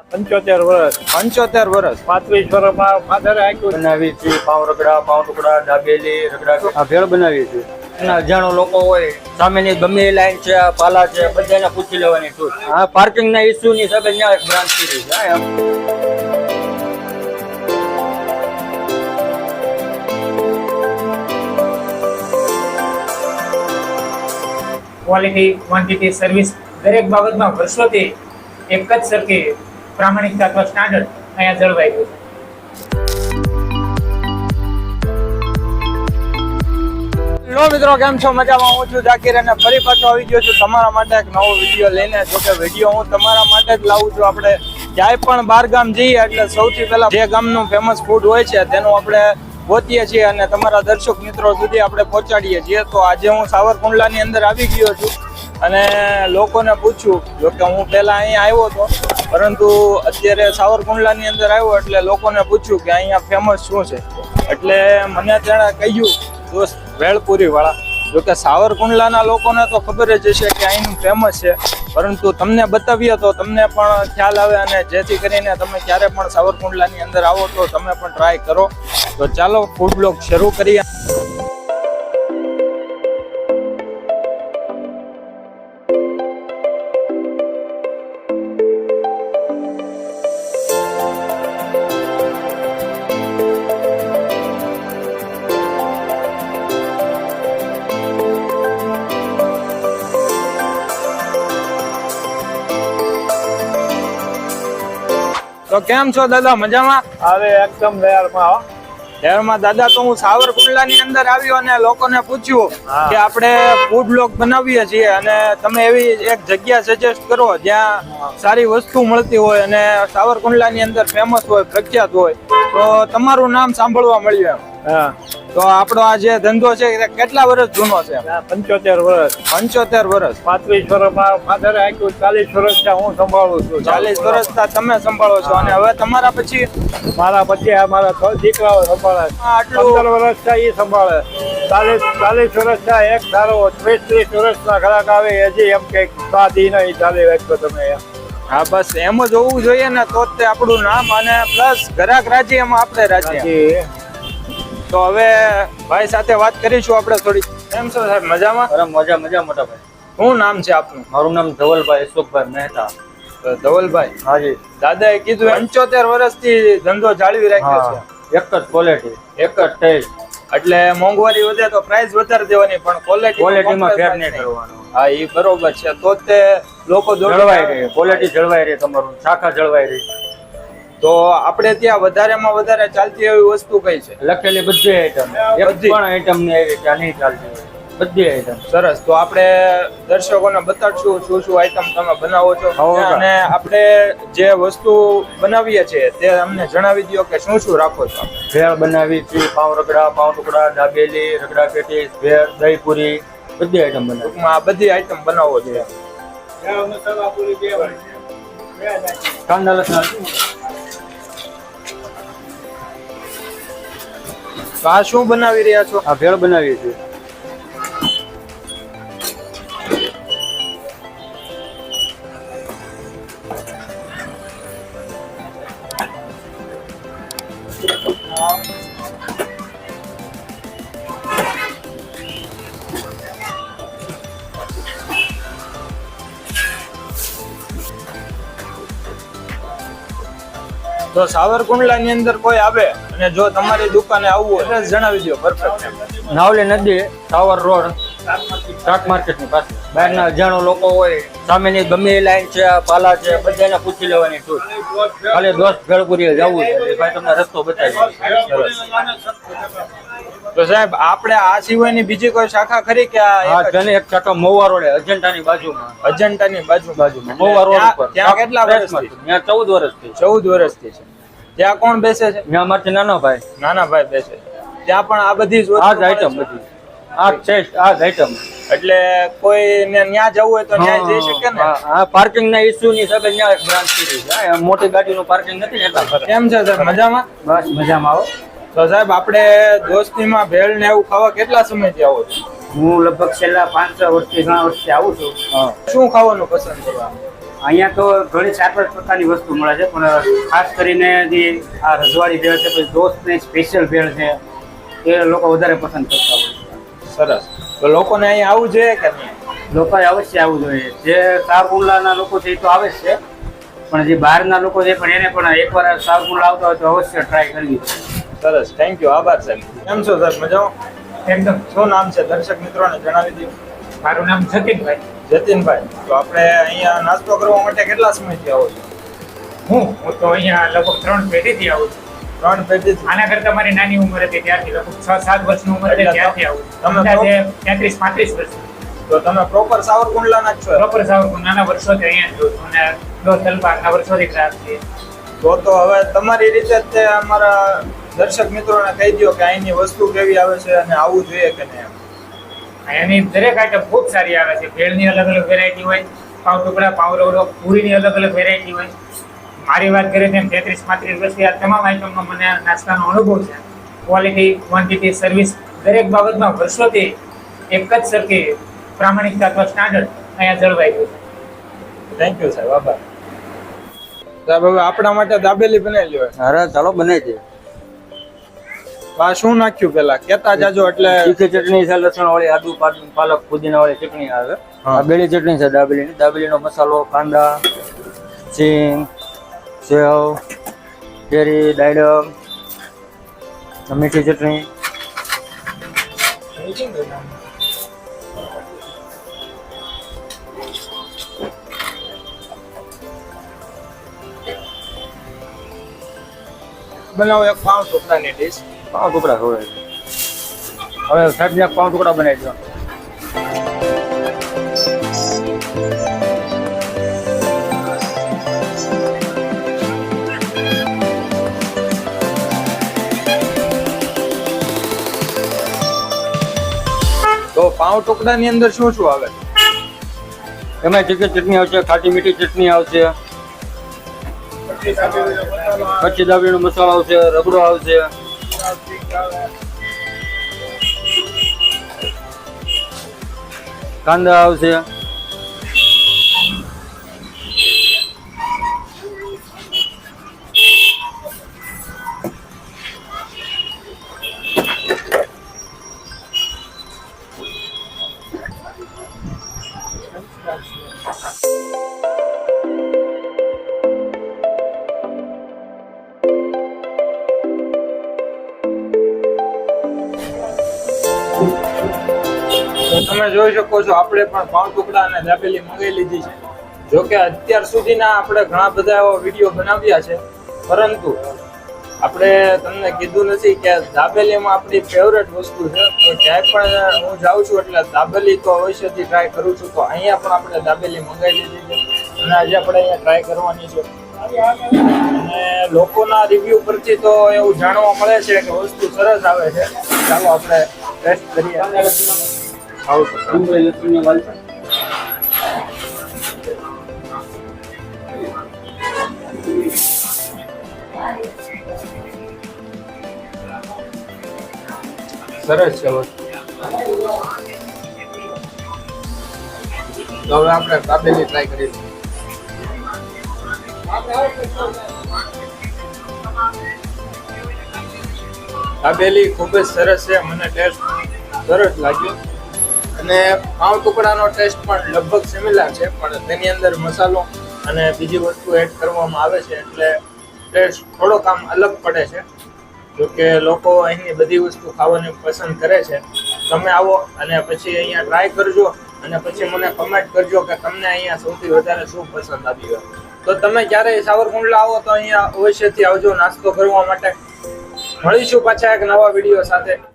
75 વર્ષ 75 વર્ષ 35 વર્ષમાં ફાધરે આખ્યું બનાવી છે પાવ રગડા પાવ ટુકડા દાબેલી રગડા આ ભેળ બનાવી છે એના અજાણો લોકો હોય સામેની ગમે એ લાઈન છે પાલા છે બધાને પૂછી લેવાની છૂટ આ પાર્કિંગ ના ઇસ્યુ ની હિસાબે ત્યાં બ્રાન્ચ કરી છે એમ ક્વોલિટી ક્વોન્ટિટી સર્વિસ દરેક બાબતમાં વર્ષોથી એક જ સરખી પ્રામાણિકતા અથવા સ્ટાન્ડર્ડ અહીંયા જળવાઈ ગયું છે. હેલો મિત્રો, કેમ છો? મજામાં? હું છું જાકીર અને ફરી પાછો આવી ગયો છું તમારા માટે એક નવો વિડીયો લઈને. જો કે વિડીયો હું તમારા માટે જ લાવું છું. આપણે ક્યાંય પણ બહાર ગામ જઈએ એટલે સૌથી પહેલા જે ગામનું ફેમસ ફૂડ હોય છે તેનું આપણે ગોતીએ છીએ અને તમારા દર્શક મિત્રો સુધી આપણે પહોંચાડીએ છીએ. તો આજે હું સાવરકુંડલાની અંદર આવી ગયો છું અને લોકોને પૂછ્યું, જોકે હું પહેલા અહીંયા આવ્યો હતો પરંતુ અત્યારે સાવરકુંડલાની અંદર આવ્યો એટલે લોકોને પૂછ્યું કે અહીંયા ફેમસ શું છે. એટલે મને તેણે કહ્યું, દોસ્ત ભેળપુરી વાળા. જોકે સાવરકુંડલાના લોકોને તો ખબર જ હશે કે અહીંનું ફેમસ છે, પરંતુ તમને બતાવીએ તો તમને પણ ખ્યાલ આવે અને જેથી કરીને તમે ક્યારે પણ સાવરકુંડલાની અંદર આવો તો તમે પણ ટ્રાય કરો. તો ચાલો ફૂડ બ્લોગ શરૂ કરીએ. તો કેમ છો દાદા? મજામાં? હવે એકદમ લેયરમાં શહેરમાં દાદા, તો હું સાવરકુંડલાની અંદર આવ્યો અને લોકોને પૂછ્યું કે આપણે ફૂડ બ્લોગ બનાવીએ છીએ અને તમે એવી એક જગ્યા સજેસ્ટ કરો જ્યાં સારી વસ્તુ મળતી હોય અને સાવરકુંડલાની અંદર ફેમસ હોય, પ્રખ્યાત હોય. તો તમારું નામ સાંભળવા મળ્યું એમ. હા. તો આપણો આ જે ધંધો છે એ કેટલા વર્ષ જૂનો છે? 75 વર્ષ 75 વર્ષ. 35 વર્ષમાં ફાધરે આખ્યું. 40 વર્ષથી હું સંભાળું છું. 40 વર્ષથી તમે સંભાળો છો અને હવે તમારા પછી મારા પછી આ મારા 3 દીકરાઓ સંભાળે. આટલું 15 વર્ષથી એ સંભાળે. 40 વર્ષથી એક ધારો 30 વર્ષના ગ્રાહક આવે હજી એમ કે સાદી નહીં ચાલે વેચો તમે. હા, બસ એમ જ હોવું જોઈએ ને, તો જ તે આપણું નામ અને પ્લસ ગ્રાહક રાજી એમાં આપણે રાજી. તો હવે ભાઈ સાથે વાત કરીશું આપણે થોડી. કેમ છો સાહેબ? મજામાં? અરે મજા મજા મોટા ભાઈ. શું નામ છે આપનું? મારું નામ ધવલભાઈ અશોકભાઈ મહેતા. ધવલભાઈ. હાજી. દાદાએ કીધું 75 વર્ષથી ધંધો જાળવી રાખ્યો છે. એક જ ક્વોલિટી એક જ ટેસ્ટ એટલે મોંઘવારી વધે તો પ્રાઇસ વધારે દેવાની, પણ ક્વોલિટીમાં ફેર નહીં કરવાનો. હા, એ બરોબર છે. તો તે લોકો જળવાઈ રહી, ક્વોલિટી જળવાઈ રહી, તમારું શાખા જળવાઈ રહી. તો આપણે ત્યાં વધારેમાં વધારે ચાલતી એવી વસ્તુ કઈ છે? લખેલી બધી આઈટમ, એક પણ આઈટમ નહીં એવી કે નહીં ચાલતી હોય. બધી આઈટમ. સરસ. તો આપણે દર્શકોને બતાડશું શું શું આઈટમ તમે બનાવો છો અને આપણે જે વસ્તુ બનાવીએ છીએ તે અમને જણાવી દો કે શું શું રાખો છો. ભેળ બનાવી છે, પાવ રગડા પાવ ટુકડા દાબેલી રગડા પેટીસ ભેળ દહીં પૂરી બધી આઈટમ બનાવી. ટૂંકમાં આ બધી આઈટમ બનાવો છો. કાંદા લસણ તો આ શું બનાવી રહ્યા છો? આ ભેળ બનાવી છે. તો સાવરકુંડલાની અંદર કોઈ આવે અને જો તમારી દુકાને આવવું હોય એડ્રેસ જણાવી દો. પરફેક્ટ. નાવલી નદી ટાવર રોડ શાક માર્કેટ ની પાસે. બહારના અજાણો લોકો હોય સામેની ગમે એ લાઈન છે પાલા છે બધાને પૂછી લેવાની છૂટ. ખાલી દોસ્ત ભેળપુરી જવું છે ભાઈ તમને રસ્તો બતાવી. તો સાહેબ, આપણે આ સિવાયની બીજી કોઈ શાખા ખરી કે હા, જને એક શાખા મહુવા રોડે અજંટાની બાજુમાં. અજંટાની બાજુમાં મહુવા રોડ ઉપર. ત્યાં કેટલા વર્ષથી? ત્યાં 14 વર્ષથી. 14 વર્ષથી છે. ત્યાં કોણ બેસે છે? ત્યાં અમારથી નાનો ભાઈ. નાના ભાઈ બેસે છે. ત્યાં પણ આ બધી આ જ આઈટમ બધી આ છે આ જ આઈટમ. એટલે કોઈને ન્યા જવું હોય તો ન્યા જઈ શકે ને? હા, પાર્કિંગ ના ઇસ્યુ ની હિસાબે ત્યાં બ્રાન્ચ કરી છે. મોટી ગાડીનું પાર્કિંગ નથી ને એટલા. કેમ છે સર? મજામાં? બસ મજામાં. આવો તો સાહેબ, આપણે દોસ્તીમાં ભેળ ને એવું ખાવા કેટલા સમયથી આવો છો? હું લગભગ છેલ્લા 5-6 વર્ષથી ઘણા વર્ષથી આવું છું. શું ખાવાનું પસંદ કરવા? અહીંયા તો ઘણી 4-5 પ્રકારની વસ્તુ મળે છે, પણ ખાસ કરીને જે આ રજવાડી ભેળ છે, પછી દોસ્તની સ્પેશિયલ ભેળ છે, એ લોકો વધારે પસંદ કરતા હોય. સરસ. તો લોકોને અહીંયા આવવું જોઈએ કે નહીં? લોકોએ અવશ્ય આવવું જોઈએ. જે સાવરકુંડલાના લોકો છે એ તો આવે જ છે, પણ જે બહારના લોકો છે પણ એને પણ એકવાર સાવરકુંડલા આવતા હોય તો અવશ્ય ટ્રાય કરવી. સરસ, થેન્ક યુ, આભાર સાહેબ. કેમ છો સર? મજામાં? એકદમ. શું નામ છે દર્શક મિત્રોને જણાવી દો. મારું નામ જતીનભાઈ. જતીનભાઈ, તો આપણે અહીંયા નાસ્તો કરવા માટે કેટલા સમયથી આવો છો? હું તો અહીંયા લગભગ 3 પેઢીથી આવું છું. 3 પેઢીથી? આના કરતા મારી નાની ઉંમર હતી ત્યારથી, લગભગ 6-7 વર્ષની ઉંમર હતી ત્યારથી આવું છું. તમે અંદાજે 33-35 વર્ષ. તો તમે પ્રોપર સાવરકુંડલાના જ છો? પ્રોપર સાવરકુંડ નાના વર્ષોથી અહીંયા જ છું અને દોસ્ત તલબાગના વર્ષોથી ગ્રાહક છીએ. તો હવે તમારી રીતે જ તે અમારા દર્શક મિત્રોને કહી દો કે અહીંની વસ્તુ કેવી આવે છે અને આવવું જોઈએ કે નહીં. અહીંયાની દરેક આઈટમ ખૂબ સારી આવે છે. ભેળની અલગ અલગ વેરાયટી હોય, પાવ ટુકડા, પાવ રવડો, પૂરીની અલગ અલગ વેરાયટી હોય. મારી વાત કરીએ તેમ 33-35 વર્ષથી આ તમામ આઈટમનો મને નાસ્તાનો અનુભવ છે. ક્વોલિટી, ક્વોન્ટિટી, સર્વિસ દરેક બાબતમાં વર્ષોથી એક જ સરખી પ્રામાણિકતા અથવા સ્ટાન્ડર્ડ અહીંયા જળવાઈ ગયું છે. થેન્ક યુ સાહેબ, આભાર. સાહેબ હવે આપણા માટે દાબેલી બનાવી લ્યો. અરે ચાલો બનાવી દે. આ શું નાખ્યું પેલા કેતા જાજો એટલે તીખી ચટણી છે, લસણ વાળી, આદુ પાલક ફુદીના વાળી ચટણી આવે. આ બેડી ચટણી છે દાબેલીની. દાબેલીનો મસાલો, કાંદા, સિંગ, સેવ, કેરી, દાડમ, મીઠી ચટણી. બનાવો એક પાઉં ટુકડાની ડીશ. પાઉં ટુકડા ખવડાવી દો. હવે સાહેબને પાઉં ટુકડા બનાવી દો. તો પાઉં ટુકડાની અંદર શું શું આવે? એમાં તીખી ચટણી આવશે, ખાટી મીઠી ચટણી આવશે, કચ્છી દાબેલીનો મસાલો આવશે, રગડો આવશે, કાંદા આવશે, તો તમે જોઈ શકો છો આપણે પણ પાઉં ટુકડા અને દાબેલી મંગાવી લીધી છે. જો કે અત્યાર સુધીના આપણે ઘણા બધા એવા વિડીયો બનાવ્યા છે, પરંતુ આપણે તમને કીધું નથી કે દાબેલીમાં આપણી ફેવરેટ વસ્તુ છે. તો ક્યાંય પણ હું જાઉં છું એટલે દાબેલી તો અવશ્યથી ટ્રાય કરું છું. તો અહીંયા પણ આપણે દાબેલી મંગાવી લીધી છે અને આજે આપણે અહીંયા ટ્રાય કરવાની છે. અને લોકોના રિવ્યુ પરથી તો એવું જાણવા મળે છે કે વસ્તુ સરસ આવે છે. ચાલો આપણે ટેસ્ટ કરીએ. સરસ છે વસ્તુ. તો હવે આપણે દાબેલી ટ્રાય કરીએ. દાબેલી ખૂબ જ સરસ છે, મને ટેસ્ટ સરસ લાગ્યો. અને પાઉં ટુકડાનો ટેસ્ટ પણ લગભગ સિમિલર છે, પણ તેની અંદર મસાલો અને બીજી વસ્તુ એડ કરવામાં આવે છે એટલે ટેસ્ટ થોડોક આમ અલગ પડે છે. જોકે લોકો અહીંની બધી વસ્તુ ખાવાની પસંદ કરે છે. તમે આવો અને પછી અહીંયા ટ્રાય કરજો અને પછી મને કમેન્ટ કરજો કે તમને અહીંયા સૌથી વધારે શું પસંદ આવ્યું. તો તમે ક્યારેય સાવરકુંડલા આવો તો અહીંયા અવશ્યથી આવજો નાસ્તો કરવા માટે. મળીશું પાછા એક નવા વિડીયો સાથે.